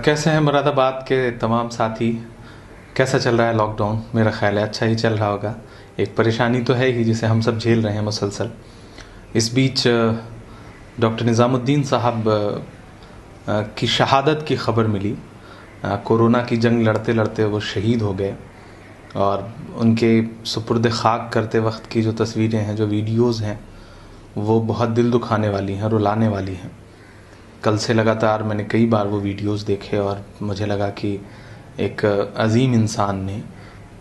कैसे हैं मुरादाबाद के तमाम साथी। कैसा चल रहा है लॉकडाउन? मेरा ख्याल है अच्छा ही चल रहा होगा। एक परेशानी तो है ही जिसे हम सब झेल रहे हैं मुसलसल। इस बीच डॉक्टर निज़ामुद्दीन साहब की शहादत की ख़बर मिली। कोरोना की जंग लड़ते लड़ते वो शहीद हो गए और उनके सुपुर्द खाक करते वक्त की जो तस्वीरें हैं, जो वीडियोज़ हैं, वो बहुत दिल दुखाने वाली हैं, रुलाने वाली हैं। कल से लगातार मैंने कई बार वो वीडियोज़ देखे और मुझे लगा कि एक अजीम इंसान ने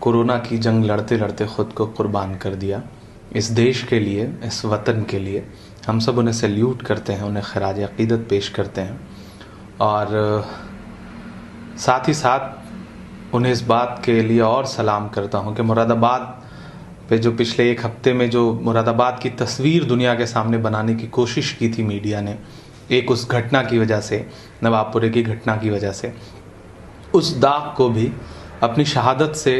कोरोना की जंग लड़ते लड़ते ख़ुद को कुर्बान कर दिया इस देश के लिए, इस वतन के लिए। हम सब उन्हें सल्यूट करते हैं, उन्हें खराज अक़ीदत पेश करते हैं और साथ ही साथ उन्हें इस बात के लिए और सलाम करता हूँ कि मुरादाबाद पे जो पिछले एक हफ्ते में जो मुरादाबाद की तस्वीर दुनिया के सामने बनाने की कोशिश की थी मीडिया ने, एक उस घटना की वजह से, नवाबपुरे की घटना की वजह से, उस दाग को भी अपनी शहादत से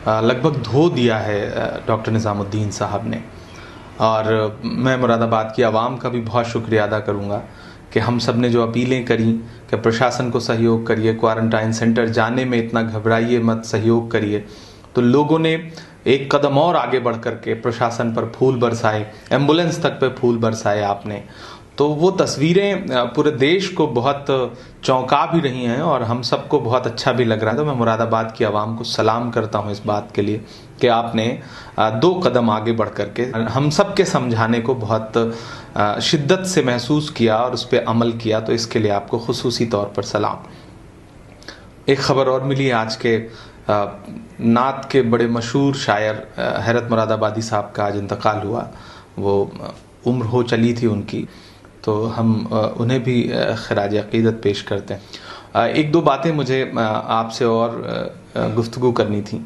लगभग धो दिया है डॉक्टर निज़ामुद्दीन साहब ने। और मैं मुरादाबाद की आवाम का भी बहुत शुक्रिया अदा करूँगा कि हम सब ने जो अपीलें करी कि प्रशासन को सहयोग करिए, क्वारंटाइन सेंटर जाने में इतना घबराइए मत, सहयोग करिए, तो लोगों ने एक कदम और आगे बढ़ कर के प्रशासन पर फूल बरसाए, एम्बुलेंस तक पे फूल बरसाए आपने। तो वो तस्वीरें पूरे देश को बहुत चौंका भी रही हैं और हम सबको बहुत अच्छा भी लग रहा है। तो मैं मुरादाबाद की आवाम को सलाम करता हूँ इस बात के लिए कि आपने 2 कदम आगे बढ़ कर के हम सब के समझाने को बहुत शिद्दत से महसूस किया और उस पर अमल किया, तो इसके लिए आपको खुसूसी तौर पर सलाम। एक ख़बर और मिली आज के नात के बड़े मशहूर शायर हैरत मुरादाबादी साहब का आज इंतकाल हुआ। वो उम्र हो चली थी उनकी, तो हम उन्हें भी खराज अक़ीदत पेश करते हैं। 1-2 बातें मुझे आपसे और गुफ्तगू करनी थी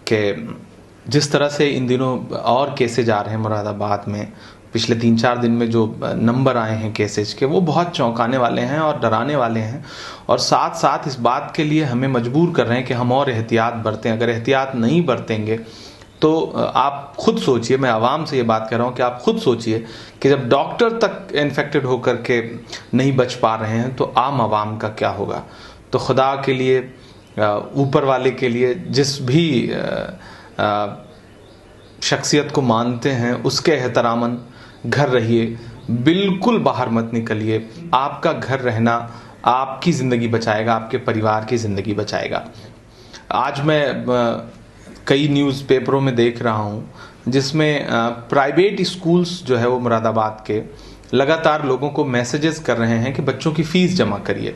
कि जिस तरह से इन दिनों और केसेज आ रहे हैं मुरादाबाद में, पिछले 3-4 दिन में जो नंबर आए हैं केसेज के, वो बहुत चौंकाने वाले हैं और डराने वाले हैं और साथ साथ इस बात के लिए हमें मजबूर कर रहे हैं कि हम और एहतियात बरतें। अगर एहतियात नहीं बरतेंगे तो आप खुद सोचिए, मैं आवाम से ये बात कर रहा हूँ कि आप खुद सोचिए कि जब डॉक्टर तक इन्फेक्टेड होकर के नहीं बच पा रहे हैं तो आम आवाम का क्या होगा। तो खुदा के लिए, ऊपर वाले के लिए, जिस भी शख्सियत को मानते हैं उसके एहतरामन घर रहिए, बिल्कुल बाहर मत निकलिए। आपका घर रहना आपकी ज़िंदगी बचाएगा, आपके परिवार की ज़िंदगी बचाएगा। आज मैं कई न्यूज़पेपरों में देख रहा हूँ जिसमें प्राइवेट स्कूल्स जो है वो मुरादाबाद के लगातार लोगों को मैसेजेस कर रहे हैं कि बच्चों की फ़ीस जमा करिए।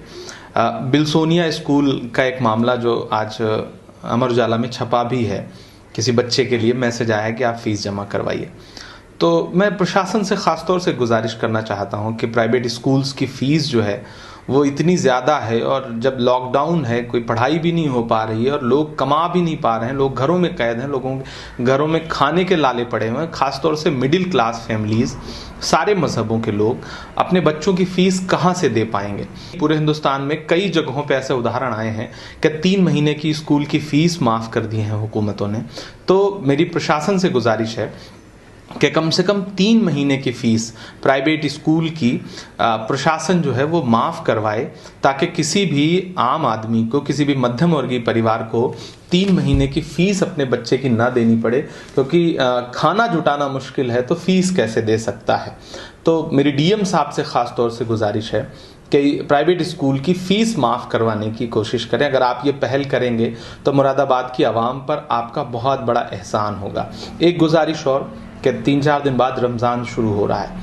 बिल्सोनिया स्कूल का एक मामला जो आज अमर उजाला में छपा भी है, किसी बच्चे के लिए मैसेज आया है कि आप फ़ीस जमा करवाइए। तो मैं प्रशासन से ख़ास तौर से गुजारिश करना चाहता हूँ कि प्राइवेट स्कूल्स की फ़ीस जो है वो इतनी ज़्यादा है और जब लॉकडाउन है, कोई पढ़ाई भी नहीं हो पा रही है और लोग कमा भी नहीं पा रहे हैं, लोग घरों में कैद हैं, लोगों के घरों में खाने के लाले पड़े हुए हैं, ख़ास तौर से मिडिल क्लास फैमिलीज़, सारे मजहबों के लोग अपने बच्चों की फ़ीस कहाँ से दे पाएंगे। पूरे हिंदुस्तान में कई जगहों पे ऐसे उदाहरण आए हैं कि 3 महीने की स्कूल की फ़ीस माफ़ कर दी है हुकूमतों ने। तो मेरी प्रशासन से गुजारिश है कि कम से कम 3 महीने की फ़ीस प्राइवेट स्कूल की प्रशासन जो है वो माफ़ करवाए, ताकि किसी भी आम आदमी को, किसी भी मध्यम वर्गीय परिवार को 3 महीने की फ़ीस अपने बच्चे की ना देनी पड़े, क्योंकि खाना जुटाना मुश्किल है तो फ़ीस कैसे दे सकता है। तो मेरी डीएम साहब से ख़ास तौर से गुजारिश है कि प्राइवेट स्कूल की फ़ीस माफ़ करवाने की कोशिश करें। अगर आप ये पहल करेंगे तो मुरादाबाद की आवाम पर आपका बहुत बड़ा एहसान होगा। एक गुजारिश और कि 3-4 दिन बाद रमज़ान शुरू हो रहा है,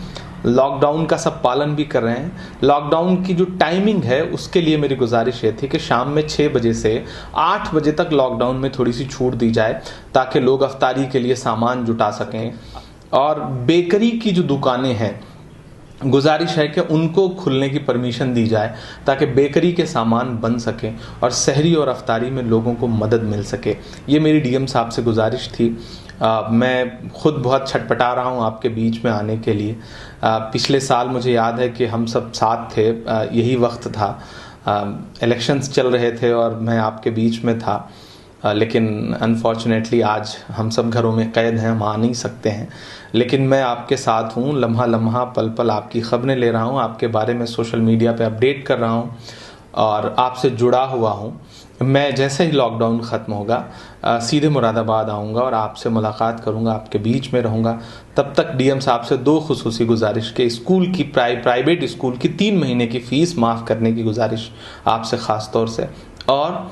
लॉकडाउन का सब पालन भी कर रहे हैं। लॉकडाउन की जो टाइमिंग है उसके लिए मेरी गुजारिश ये थी कि शाम में 6 बजे से 8 बजे तक लॉकडाउन में थोड़ी सी छूट दी जाए, ताकि लोग अफ्तारी के लिए सामान जुटा सकें। और बेकरी की जो दुकानें हैं, गुजारिश है कि उनको खुलने की परमिशन दी जाए ताकि बेकरी के सामान बन सकें और सहरी और अफ्तारी में लोगों को मदद मिल सके। ये मेरी डीएम साहब से गुजारिश थी। मैं खुद बहुत छटपटा रहा हूँ आपके बीच में आने के लिए। पिछले साल मुझे याद है कि हम सब साथ थे, यही वक्त था, इलेक्शंस चल रहे थे और मैं आपके बीच में था, लेकिन अनफॉर्चुनेटली आज हम सब घरों में कैद हैं, हम आ नहीं सकते हैं। लेकिन मैं आपके साथ हूँ, लम्हा लम्हा पल पल आपकी ख़बरें ले रहा हूँ, आपके बारे में सोशल मीडिया पे अपडेट कर रहा हूँ और आपसे जुड़ा हुआ हूँ। मैं जैसे ही लॉकडाउन ख़त्म होगा सीधे मुरादाबाद आऊँगा और आपसे मुलाकात करूँगा, आपके बीच में रहूँगा। तब तक डीएम साहब से 2 खुसूसी गुजारिश के स्कूल की प्राइवेट स्कूल की 3 महीने की फ़ीस माफ़ करने की गुजारिश आपसे ख़ास तौर से, और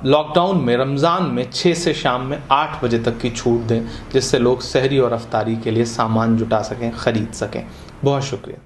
लॉकडाउन में रमज़ान में 6 से शाम में 8 बजे तक की छूट दें, जिससे लोग सहरी और अफ्तारी के लिए सामान जुटा सकें, ख़रीद सकें। बहुत शुक्रिया।